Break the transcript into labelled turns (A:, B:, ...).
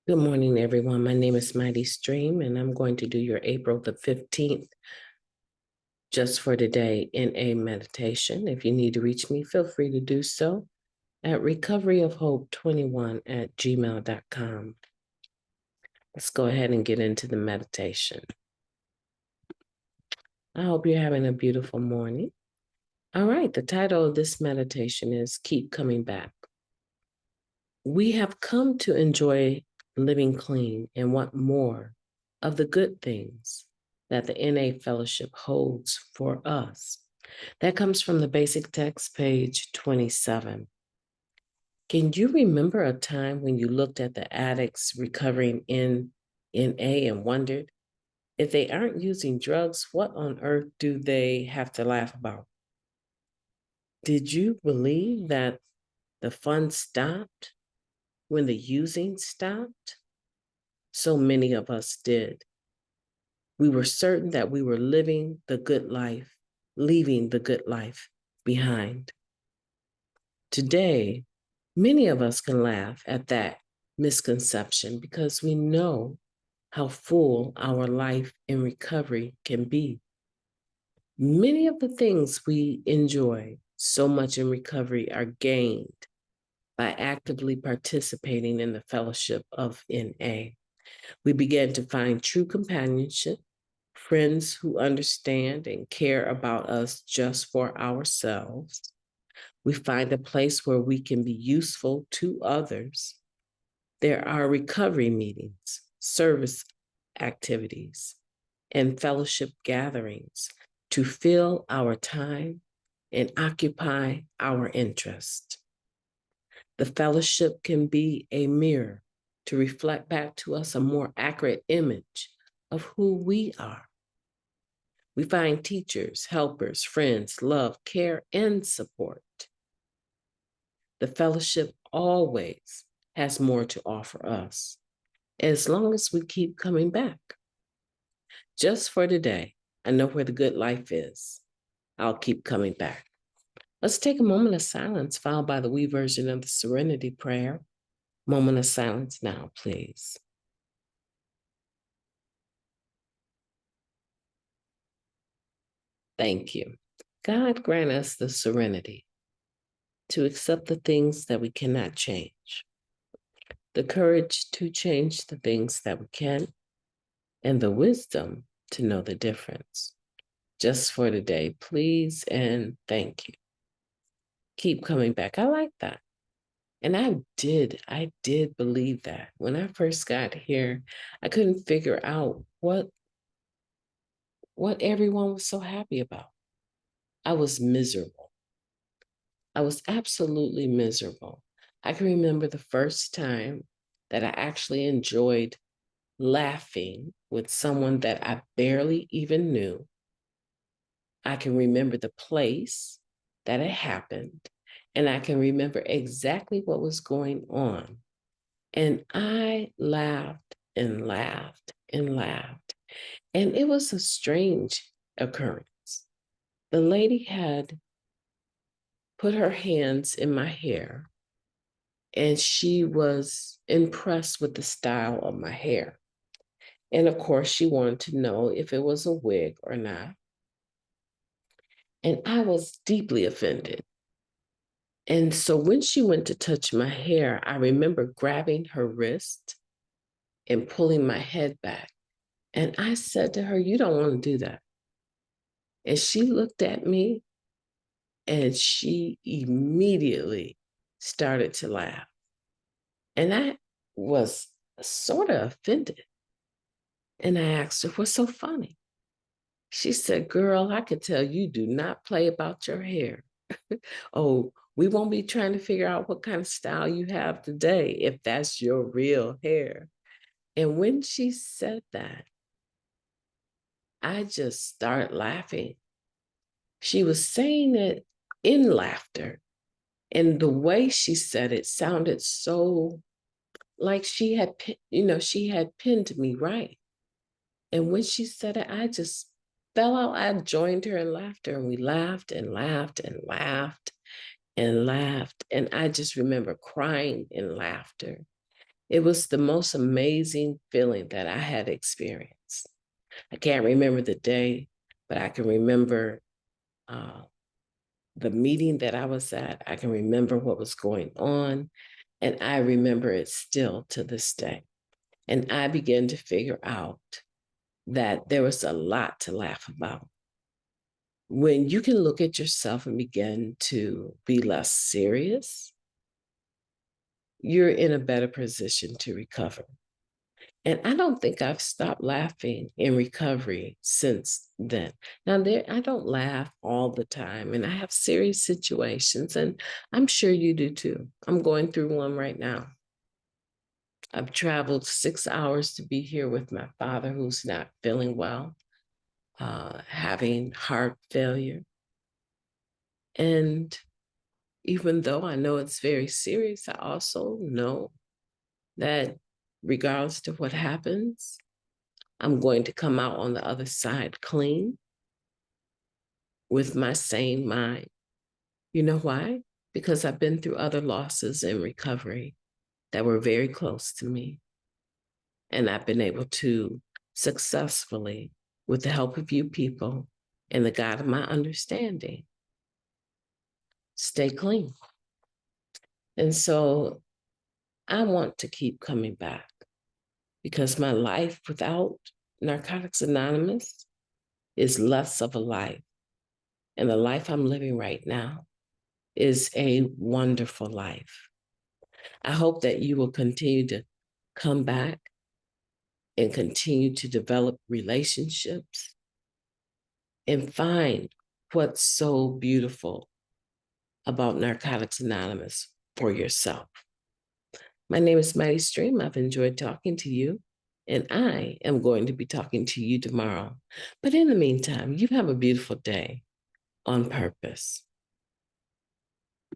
A: Good morning, everyone. My name is MightyStream, and I'm going to do your April the 15th just for today in a meditation. If you need to reach me, feel free to do so at recoveryofhope21@gmail.com. Let's go ahead and get into the meditation. I hope you're having a beautiful morning. All right, the title of this meditation is Keep Coming Back. We have come to enjoy living clean and want more of the good things that the NA Fellowship holds for us. That comes from the basic text, page 27. Can you remember a time when you looked at the addicts recovering in NA and wondered, if they aren't using drugs, what on earth do they have to laugh about? Did you believe that the fun stopped when the using stopped? So many of us did. We were certain that we were living the good life, leaving the good life behind. Today, many of us can laugh at that misconception because we know how full our life in recovery can be. Many of the things we enjoy so much in recovery are gained by actively participating in the fellowship of NA. We began to find true companionship, friends who understand and care about us just for ourselves. We find a place where we can be useful to others. There are recovery meetings, service activities, and fellowship gatherings to fill our time and occupy our interest. The fellowship can be a mirror to reflect back to us a more accurate image of who we are. We find teachers, helpers, friends, love, care, and support. The fellowship always has more to offer us, as long as we keep coming back. Just for today, I know where the good life is. I'll keep coming back. Let's take a moment of silence, followed by the we version of the Serenity Prayer. Moment of silence now, please. Thank you. God grant us the serenity to accept the things that we cannot change, the courage to change the things that we can, and the wisdom to know the difference. Just for today, please and thank you. Keep coming back. I like that. And I did believe that. When I first got here, I couldn't figure out what everyone was so happy about. I was miserable. I was absolutely miserable. I can remember the first time that I actually enjoyed laughing with someone that I barely even knew. I can remember the place that it happened, and I can remember exactly what was going on. And I laughed and laughed and laughed. And it was a strange occurrence. The lady had put her hands in my hair, and she was impressed with the style of my hair. And of course, she wanted to know if it was a wig or not. And I was deeply offended. And so when she went to touch my hair, I remember grabbing her wrist and pulling my head back. And I said to her, "You don't want to do that." And she looked at me and she immediately started to laugh. And I was sort of offended. And I asked her, "What's so funny?" She said, "Girl, I could tell you do not play about your hair." Oh, we won't be trying to figure out what kind of style you have today if that's your real hair. And when she said that, I just started laughing. She was saying it in laughter. And the way she said it sounded so like she had pinned me right. And when she said it, I just fell out. I joined her in laughter, and we laughed and laughed and laughed and laughed. And I just remember crying in laughter. It was the most amazing feeling that I had experienced. I can't remember the day, but I can remember uh, the meeting that I was at. I can remember what was going on, and I remember it still to this day. And I began to figure out that there was a lot to laugh about. When you can look at yourself and begin to be less serious, you're in a better position to recover. And I don't think I've stopped laughing in recovery since then. Now, I don't laugh all the time, and I have serious situations, and I'm sure you do too. I'm going through one right now. I've traveled 6 hours to be here with my father, who's not feeling well, having heart failure. And even though I know it's very serious, I also know that regardless to what happens, I'm going to come out on the other side clean with my sane mind. You know why? Because I've been through other losses in recovery that were very close to me. And I've been able to successfully, with the help of you people and the God of my understanding, stay clean. And so I want to keep coming back because my life without Narcotics Anonymous is less of a life. And the life I'm living right now is a wonderful life. I hope that you will continue to come back and continue to develop relationships and find what's so beautiful about Narcotics Anonymous for yourself. My name is Mighty Stream. I've enjoyed talking to you, and I am going to be talking to you tomorrow. But in the meantime, you have a beautiful day on purpose.